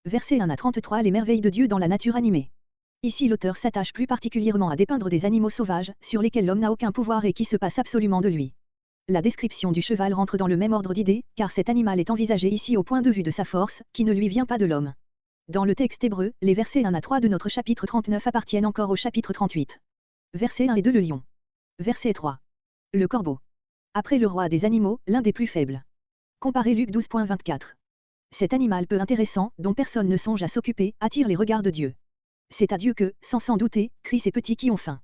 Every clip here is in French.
Verset 1 à 33 Les merveilles de Dieu dans la nature animée. Ici l'auteur s'attache plus particulièrement à dépeindre des animaux sauvages, sur lesquels l'homme n'a aucun pouvoir et qui se passent absolument de lui. La description du cheval rentre dans le même ordre d'idées, car cet animal est envisagé ici au point de vue de sa force, qui ne lui vient pas de l'homme. Dans le texte hébreu, les versets 1 à 3 de notre chapitre 39 appartiennent encore au chapitre 38. Versets 1 et 2 Le lion. Verset 3. Le corbeau. Après le roi des animaux, l'un des plus faibles. Comparez Luc 12.24. Cet animal peu intéressant, dont personne ne songe à s'occuper, attire les regards de Dieu. C'est à Dieu que, sans s'en douter, crient ces petits qui ont faim.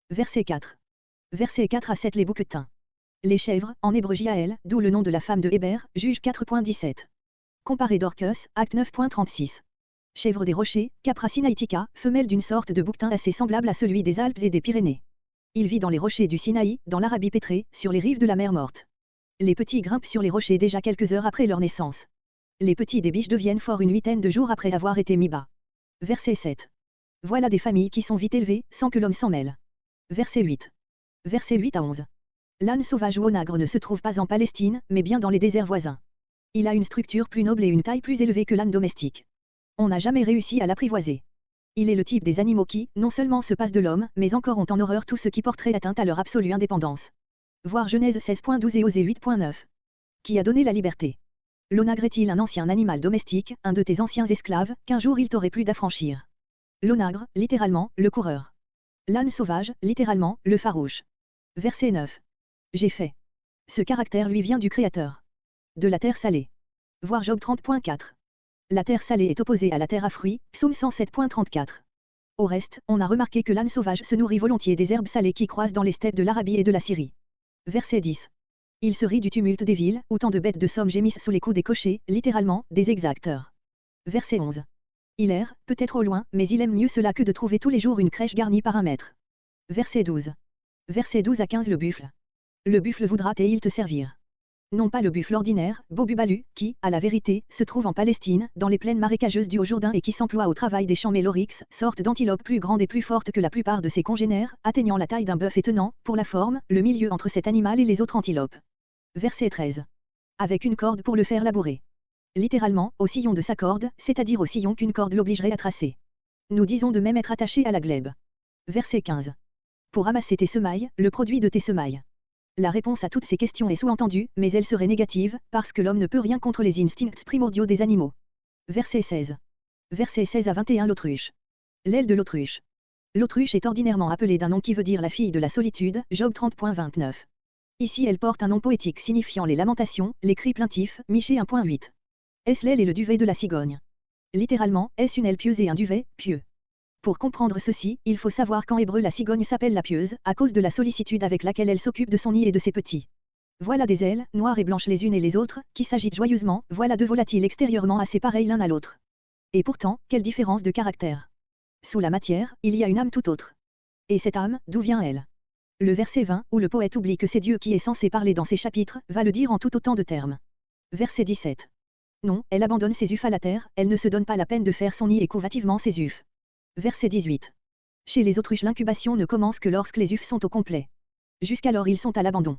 Verset 4. Versets 4 à 7 Les bouquetins. Les chèvres, en hébreu Jaël, d'où le nom de la femme de Héber, Juge 4.17. Comparez Dorcas, Acte 9.36. Chèvre des rochers, Capra sinaitica, femelle d'une sorte de bouquetin assez semblable à celui des Alpes et des Pyrénées. Il vit dans les rochers du Sinaï, dans l'Arabie pétrée, sur les rives de la mer Morte. Les petits grimpent sur les rochers déjà quelques heures après leur naissance. Les petits des biches deviennent forts une huitaine de jours après avoir été mis bas. Verset 7. Voilà des familles qui sont vite élevées, sans que l'homme s'en mêle. Verset 8. Verset 8 à 11. L'âne sauvage ou onagre ne se trouve pas en Palestine, mais bien dans les déserts voisins. Il a une structure plus noble et une taille plus élevée que l'âne domestique. On n'a jamais réussi à l'apprivoiser. Il est le type des animaux qui, non seulement se passent de l'homme, mais encore ont en horreur tout ce qui porterait atteinte à leur absolue indépendance. Voir Genèse 16.12 et Osée 8.9. Qui a donné la liberté? L'onagre est-il un ancien animal domestique, un de tes anciens esclaves, qu'un jour il t'aurait plu d'affranchir? L'onagre, littéralement, le coureur. L'âne sauvage, littéralement, le farouche. Verset 9. J'ai fait. Ce caractère lui vient du Créateur. De la terre salée. Voir Job 30.4. La terre salée est opposée à la terre à fruits, Psaume 107.34. Au reste, on a remarqué que l'âne sauvage se nourrit volontiers des herbes salées qui croissent dans les steppes de l'Arabie et de la Syrie. Verset 10. Il se rit du tumulte des villes, où tant de bêtes de somme gémissent sous les coups des cochers, littéralement, des exacteurs. Verset 11. Il erre, peut-être au loin, mais il aime mieux cela que de trouver tous les jours une crèche garnie par un maître. Verset 12. Verset 12 à 15 Le buffle. Le buffle voudra et il te servir. Non pas le buffle ordinaire, Bobubalu, qui, à la vérité, se trouve en Palestine, dans les plaines marécageuses du Haut-Jourdain et qui s'emploie au travail des champs Mélorix, sorte d'antilope plus grande et plus forte que la plupart de ses congénères, atteignant la taille d'un bœuf et tenant, pour la forme, le milieu entre cet animal et les autres antilopes. Verset 13. Avec une corde pour le faire labourer. Littéralement, au sillon de sa corde, c'est-à-dire au sillon qu'une corde l'obligerait à tracer. Nous disons de même être attaché à la glèbe. Verset 15. Pour amasser tes semailles, le produit de tes semailles. La réponse à toutes ces questions est sous-entendue, mais elle serait négative, parce que l'homme ne peut rien contre les instincts primordiaux des animaux. Verset 16. Verset 16 à 21 L'autruche. L'aile de l'autruche. L'autruche est ordinairement appelée d'un nom qui veut dire la fille de la solitude, Job 30.29. Ici elle porte un nom poétique signifiant les lamentations, les cris plaintifs, Michée 1.8. Est-ce l'aile et le duvet de la cigogne? Littéralement, est-ce une aile pieuse et un duvet, pieux? Pour comprendre ceci, il faut savoir qu'en hébreu la cigogne s'appelle la pieuse, à cause de la sollicitude avec laquelle elle s'occupe de son nid et de ses petits. Voilà des ailes, noires et blanches les unes et les autres, qui s'agitent joyeusement, voilà deux volatiles extérieurement assez pareils l'un à l'autre. Et pourtant, quelle différence de caractère! Sous la matière, il y a une âme tout autre. Et cette âme, d'où vient-elle? Le verset 20, où le poète oublie que c'est Dieu qui est censé parler dans ces chapitres, va le dire en tout autant de termes. Verset 17. Non, elle abandonne ses œufs à la terre, elle ne se donne pas la peine de faire son nid et couvre hâtivement ses œufs. Verset 18. Chez les autruches l'incubation ne commence que lorsque les œufs sont au complet. Jusqu'alors ils sont à l'abandon.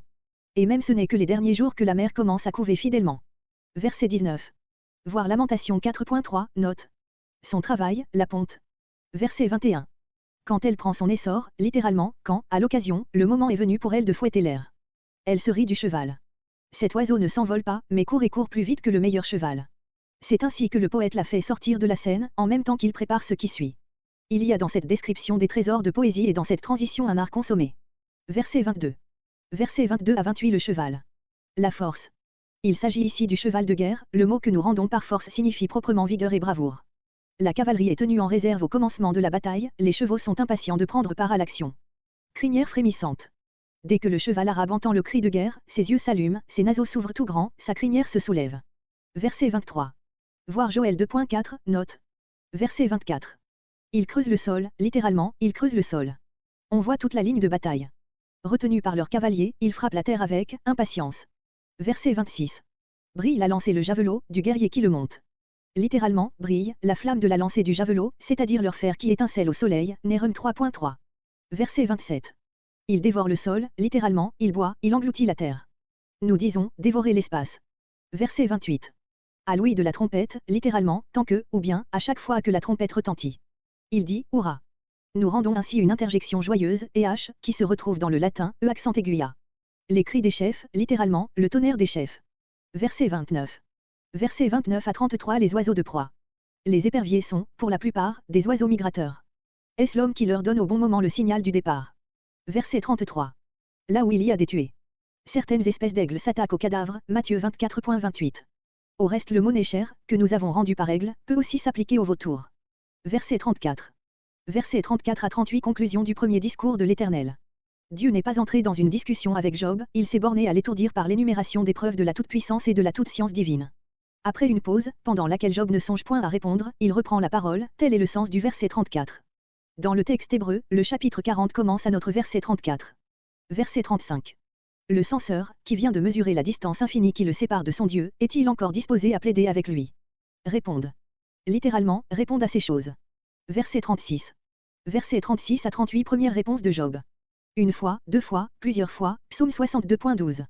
Et même ce n'est que les derniers jours que la mère commence à couver fidèlement. Verset 19. Voir Lamentation 4.3, note. Son travail, la ponte. Verset 21. Quand elle prend son essor, littéralement, quand, à l'occasion, le moment est venu pour elle de fouetter l'air. Elle se rit du cheval. Cet oiseau ne s'envole pas, mais court et court plus vite que le meilleur cheval. C'est ainsi que le poète l'a fait sortir de la scène, en même temps qu'il prépare ce qui suit. Il y a dans cette description des trésors de poésie et dans cette transition un art consommé. Verset 22. Verset 22 à 28 Le cheval. La force. Il s'agit ici du cheval de guerre, le mot que nous rendons par force signifie proprement vigueur et bravoure. La cavalerie est tenue en réserve au commencement de la bataille, les chevaux sont impatients de prendre part à l'action. Crinière frémissante. Dès que le cheval arabe entend le cri de guerre, ses yeux s'allument, ses naseaux s'ouvrent tout grands, sa crinière se soulève. Verset 23. Voir Joël 2.4, note. Verset 24. Il creuse le sol, littéralement, il creuse le sol. On voit toute la ligne de bataille. Retenus par leurs cavaliers, ils frappent la terre avec impatience. Verset 26. Brille la lance et le javelot, du guerrier qui le monte. Littéralement, brille, la flamme de la lance et du javelot, c'est-à-dire leur fer qui étincelle au soleil, Nehum 3.3. Verset 27. Il dévore le sol, littéralement, il boit, il engloutit la terre. Nous disons, dévorer l'espace. Verset 28. À l'ouïe de la trompette, littéralement, tant que, ou bien, à chaque fois que la trompette retentit. Il dit, hurrah. Nous rendons ainsi une interjection joyeuse, et H, qui se retrouve dans le latin, E accent aigu A. Les cris des chefs, littéralement, le tonnerre des chefs. Verset 29. Versets 29 à 33. Les oiseaux de proie. Les éperviers sont, pour la plupart, des oiseaux migrateurs. Est-ce l'homme qui leur donne au bon moment le signal du départ? Verset 33. Là où il y a des tués. Certaines espèces d'aigles s'attaquent aux cadavres, Matthieu 24.28. Au reste le mot nécher, que nous avons rendu par aigle, peut aussi s'appliquer aux vautours. Verset 34. Versets 34 à 38. Conclusion du premier discours de l'Éternel. Dieu n'est pas entré dans une discussion avec Job, il s'est borné à l'étourdir par l'énumération des preuves de la toute-puissance et de la toute-science divine. Après une pause, pendant laquelle Job ne songe point à répondre, il reprend la parole, tel est le sens du verset 34. Dans le texte hébreu, le chapitre 40 commence à notre verset 34. Verset 35. Le censeur, qui vient de mesurer la distance infinie qui le sépare de son Dieu, est-il encore disposé à plaider avec lui? Répondent. Littéralement, répondent à ces choses. Verset 36. Verset 36 à 38. Première réponse de Job. Une fois, deux fois, plusieurs fois, psaume 62.12.